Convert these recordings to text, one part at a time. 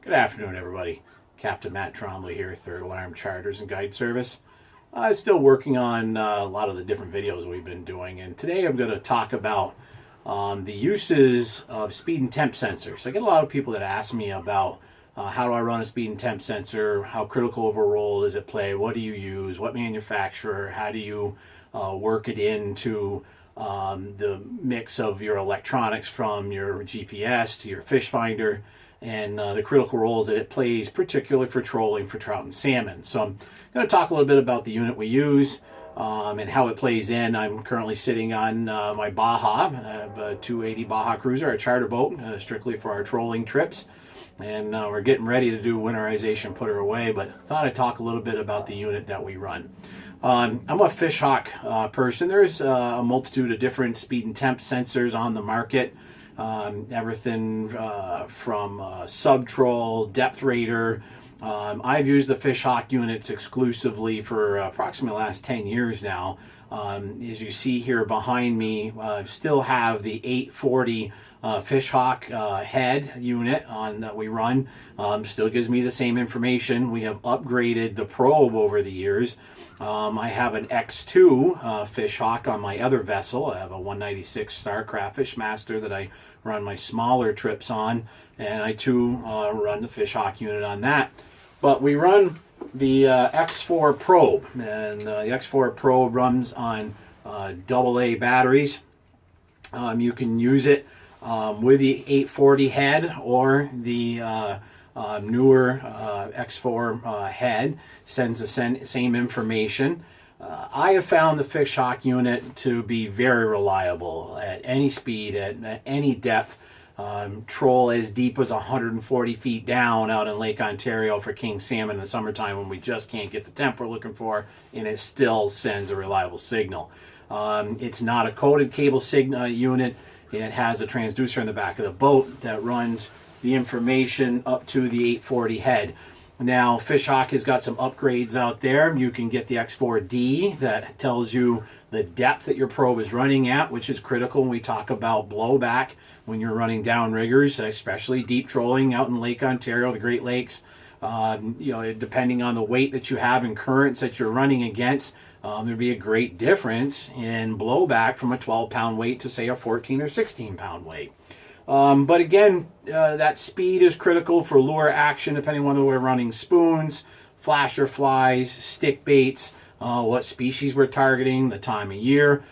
Good afternoon, everybody. Captain Matt Trombley here, Third Alarm Charters and Guide Service. Still working on a lot of the different videos we've been doing, and today I'm going to talk about the uses of speed and temp sensors. I get a lot of people that ask me about how do I run a speed and temp sensor, how critical of a role does it play, what do you use, what manufacturer, how do you work it into the mix of your electronics from your GPS to your fish finder, and the critical roles that it plays, particularly for trolling for trout and salmon. So I'm going to talk a little bit about the unit we use and how it plays in. I'm currently sitting on my Baja. I have a 280 Baja Cruiser, a charter boat, strictly for our trolling trips. And we're getting ready to do winterization, put her away, but thought I'd talk a little bit about the unit that we run. I'm a Fishhawk person. There's a multitude of different speed and temp sensors on the market. Everything from sub-troll, depth radar. I've used the Fishhawk units exclusively for approximately the last 10 years now. As you see here behind me, still have the 840 Fishhawk head unit on that we run. Still gives me the same information. We have upgraded the probe over the years. I have an X2 Fishhawk on my other vessel. I have a 196 Starcraft Fishmaster that I run my smaller trips on, and I too run the Fishhawk unit on that. But we run the X4 probe, and the X4 probe runs on AA batteries. You can use it with the 840 head or the newer X4 head. Sends the same information. I have found the Fishhawk unit to be very reliable at any speed, at any depth. Troll as deep as 140 feet down out in Lake Ontario for king salmon in the summertime when we just can't get the temp we're looking for, and it still sends a reliable signal. It's not a coded cable signal unit. It has a transducer in the back of the boat that runs the information up to the 840 head. Now, Fishhawk has got some upgrades out there. You can get the X4D that tells you the depth that your probe is running at, which is critical when we talk about blowback when you're running down riggers, especially deep trolling out in Lake Ontario, the Great Lakes. Depending on the weight that you have and currents that you're running against, there'd be a great difference in blowback from a 12-pound weight to, say, a 14 or 16-pound weight. But again, that speed is critical for lure action, depending on whether we're running spoons, flasher flies, stick baits, what species we're targeting, the time of year.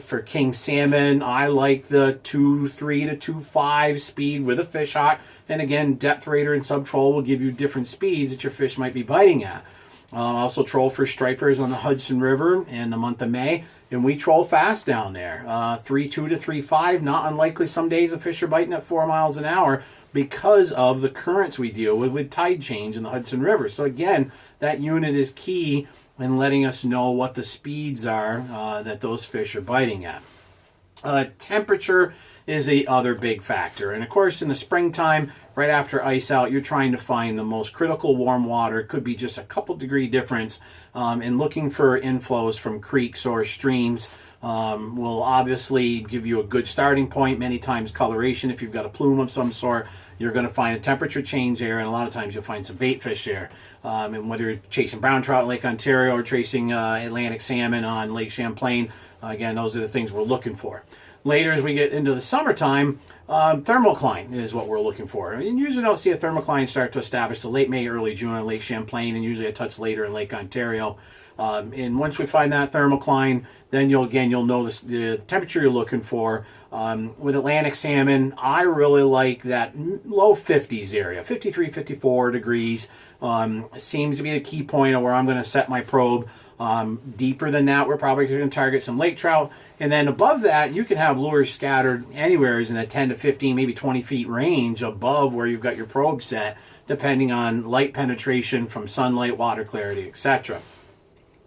For king salmon, I like the 2.3 to 2.5 speed with a Fishhawk. And again, depth radar and sub-troll will give you different speeds that your fish might be biting at. Also troll for stripers on the Hudson River in the month of May, and we troll fast down there. 3.2 to 3.5, not unlikely some days the fish are biting at 4 miles an hour because of the currents we deal with tide change in the Hudson River. So again, that unit is key in letting us know what the speeds are that those fish are biting at. Temperature is the other big factor. And of course, in the springtime, right after ice out, you're trying to find the most critical warm water. It could be just a couple degree difference. And looking for inflows from creeks or streams will obviously give you a good starting point. Many times coloration, if you've got a plume of some sort, you're going to find a temperature change there, and a lot of times you'll find some bait fish there. And whether you're chasing brown trout in Lake Ontario or chasing Atlantic salmon on Lake Champlain, again, those are the things we're looking for. Later, as we get into the summertime, thermocline is what we're looking for. And usually don't see a thermocline start to establish till late May, early June on Lake Champlain, and usually a touch later in Lake Ontario. And once we find that thermocline, then you'll know the temperature you're looking for. With Atlantic salmon, I really like that low 50s area, 53, 54 degrees. Seems to be the key point of where I'm going to set my probe. Deeper than that, we're probably going to target some lake trout. And then above that, you can have lures scattered anywhere in a 10 to 15, maybe 20 feet range above where you've got your probe set, depending on light penetration from sunlight, water clarity, etc.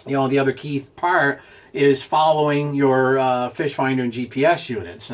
The other key part is following your fish finder and GPS units.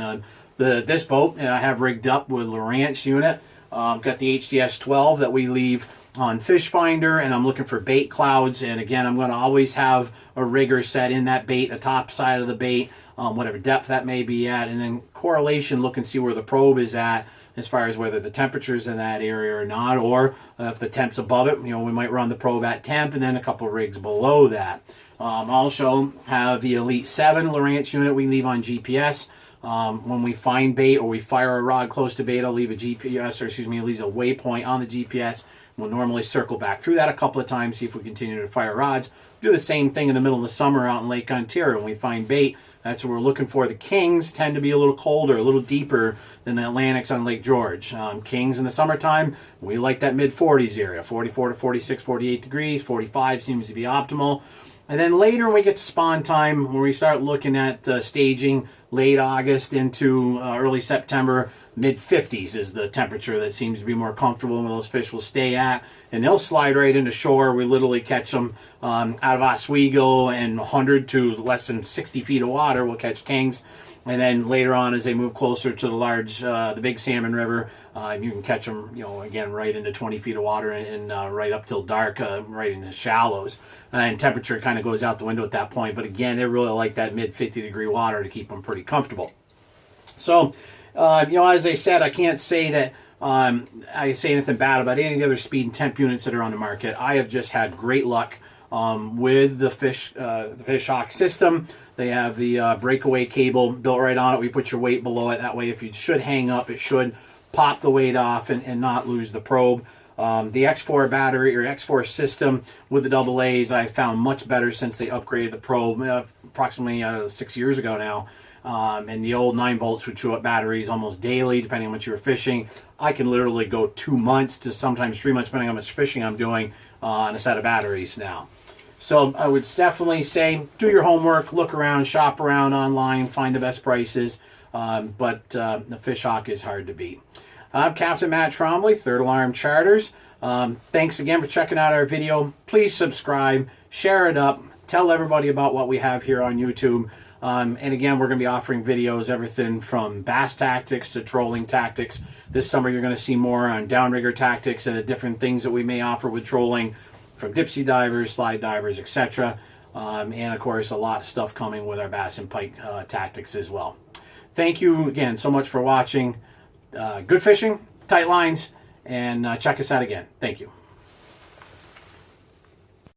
This boat I have rigged up with Lowrance unit. Got the HDS 12 that we leave on fish finder, and I'm looking for bait clouds. And again, I'm going to always have a rigger set in that bait, the top side of the bait, whatever depth that may be at, and then correlation, look and see where the probe is at as far as whether the temperature's in that area or not, or if the temp's above it, you know, we might run the probe at temp and then a couple rigs below that. Also have the Elite 7 Lowrance unit we leave on GPS. When we find bait or we fire a rod close to bait, I'll leave a GPS, or excuse me, leave a waypoint on the GPS. We'll normally circle back through that a couple of times, see if we continue to fire rods. Do the same thing in the middle of the summer out in Lake Ontario. When we find bait, that's what we're looking for. The Kings tend to be a little colder, a little deeper than the Atlantics on Lake George. Kings in the summertime, we like that mid-40s area, 44 to 46, 48 degrees, 45 seems to be optimal. And then later when we get to spawn time, when we start looking at staging late August into early September, mid-50s is the temperature that seems to be more comfortable where those fish will stay at. And they'll slide right into shore. We literally catch them out of Oswego, and 100 to less than 60 feet of water, we'll catch kings. And then later on, as they move closer to the large, the big salmon river, you can catch them, you know, again, right into 20 feet of water and right up till dark, right in the shallows. And temperature kind of goes out the window at that point. But again, they really like that mid-50-degree water to keep them pretty comfortable. So, you know, as I said, I can't say that I say anything bad about any of the other speed and temp units that are on the market. I have just had great luck with the Fishhawk system. They have the breakaway cable built right on it. We put your weight below it. That way, if you should hang up, it should pop the weight off and not lose the probe. The X4 battery or X4 system with the double A's I found much better since they upgraded the probe approximately 6 years ago now. And the old 9 volts would chew up batteries almost daily, depending on what you were fishing. I can literally go 2 months to sometimes 3 months, depending on how much fishing I'm doing on a set of batteries now. So I would definitely say do your homework, look around, shop around online, find the best prices. But the Fishhawk is hard to beat. I'm Captain Matt Trombley, Third Alarm Charters. Thanks again for checking out our video. Please subscribe, share it up, tell everybody about what we have here on YouTube. And again, we're going to be offering videos, everything from bass tactics to trolling tactics. This summer, you're going to see more on downrigger tactics and the different things that we may offer with trolling, from dipsy divers, slide divers, etc. And of course, a lot of stuff coming with our bass and pike tactics as well. Thank you again so much for watching. Good fishing, tight lines, and check us out again. Thank you.